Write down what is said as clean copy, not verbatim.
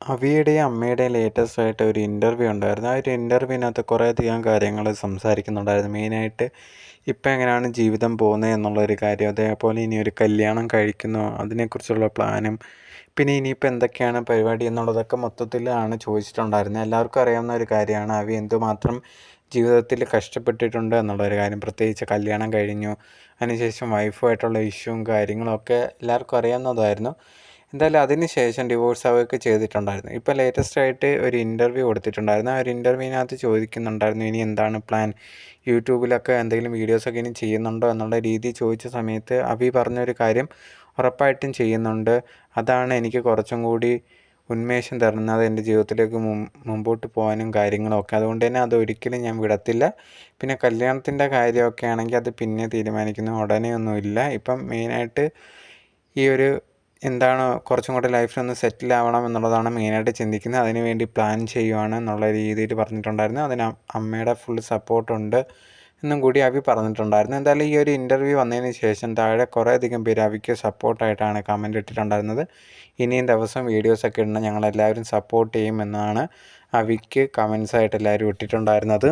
അവിയുടെയും അമ്മയുടെയും ലേറ്റസ്റ്റ് ആയിട്ട് ഒരു ഇൻ്റർവ്യൂ ഉണ്ടായിരുന്നു. ആ ഒരു ഇൻ്റർവ്യൂവിനകത്ത് കുറേയധികം കാര്യങ്ങൾ സംസാരിക്കുന്നുണ്ടായിരുന്നു. മെയിനായിട്ട് ഇപ്പം എങ്ങനെയാണ് ജീവിതം പോകുന്നത് എന്നുള്ളൊരു കാര്യം, അതേപോലെ ഇനി ഒരു കല്യാണം കഴിക്കുന്നോ അതിനെക്കുറിച്ചുള്ള പ്ലാനും, പിന്നെ ഇനിയിപ്പോൾ എന്തൊക്കെയാണ് പരിപാടി എന്നുള്ളതൊക്കെ മൊത്തത്തിലാണ് ചോദിച്ചിട്ടുണ്ടായിരുന്നത്. എല്ലാവർക്കും അറിയാവുന്ന ഒരു കാര്യമാണ് അവി എന്തുമാത്രം ജീവിതത്തിൽ കഷ്ടപ്പെട്ടിട്ടുണ്ട് എന്നുള്ളൊരു കാര്യം. പ്രത്യേകിച്ച് കല്യാണം കഴിഞ്ഞു, അതിനുശേഷം വൈഫുമായിട്ടുള്ള ഇഷ്യൂവും കാര്യങ്ങളൊക്കെ എല്ലാവർക്കും അറിയാവുന്നതായിരുന്നു. എന്തായാലും അതിന് ശേഷം ഡിവോഴ്സ് ആവുകയൊക്കെ ചെയ്തിട്ടുണ്ടായിരുന്നു. ഇപ്പോൾ ലേറ്റസ്റ്റ് ആയിട്ട് ഒരു ഇൻ്റർവ്യൂ കൊടുത്തിട്ടുണ്ടായിരുന്നു. ആ ഒരു ഇൻ്റർവ്യൂവിനകത്ത് ചോദിക്കുന്നുണ്ടായിരുന്നു ഇനി എന്താണ് പ്ലാൻ, യൂട്യൂബിലൊക്കെ എന്തെങ്കിലും വീഡിയോസൊക്കെ ഇനി ചെയ്യുന്നുണ്ടോ എന്നുള്ള രീതി ചോദിച്ച സമയത്ത് അഭി പറഞ്ഞൊരു കാര്യം, ഉറപ്പായിട്ടും ചെയ്യുന്നുണ്ട്, അതാണ് എനിക്ക് കുറച്ചും കൂടി ഉന്മേഷം തരുന്നത് എൻ്റെ ജീവിതത്തിലേക്ക് മുമ്പോട്ട് പോകാനും കാര്യങ്ങളൊക്കെ. അതുകൊണ്ട് തന്നെ അതൊരിക്കലും ഞാൻ വിടത്തില്ല. പിന്നെ കല്യാണത്തിൻ്റെ കാര്യമൊക്കെ ആണെങ്കിൽ അത് പിന്നെ തീരുമാനിക്കുന്നു, ഉടനെ ഒന്നുമില്ല. ഇപ്പം മെയിനായിട്ട് ഈ ഒരു എന്താണ് കുറച്ചും കൂടെ ലൈഫിലൊന്ന് സെറ്റിൽ ആവണം എന്നുള്ളതാണ് മെയിനായിട്ട് ചിന്തിക്കുന്നത്. അതിന് വേണ്ടി പ്ലാൻ ചെയ്യുവാണ് എന്നുള്ള രീതിയിൽ പറഞ്ഞിട്ടുണ്ടായിരുന്നു. അതിന് അമ്മയുടെ ഫുൾ സപ്പോർട്ടുണ്ട് എന്നും കൂടി അഭി പറഞ്ഞിട്ടുണ്ടായിരുന്നു. എന്തായാലും ഈ ഒരു ഇൻ്റർവ്യൂ വന്നതിന് ശേഷം താഴെ കുറേയധികം പേര് അഭിക്ക് സപ്പോർട്ടായിട്ടാണ് കമൻറ്റ് ഇട്ടിട്ടുണ്ടായിരുന്നത്. ഇനിയും ദിവസം വീഡിയോസൊക്കെ ഇടണം, ഞങ്ങളെല്ലാവരും സപ്പോർട്ട് ചെയ്യുമെന്നാണ് അഭിക്ക് കമൻസായിട്ട് എല്ലാവരും ഇട്ടിട്ടുണ്ടായിരുന്നത്.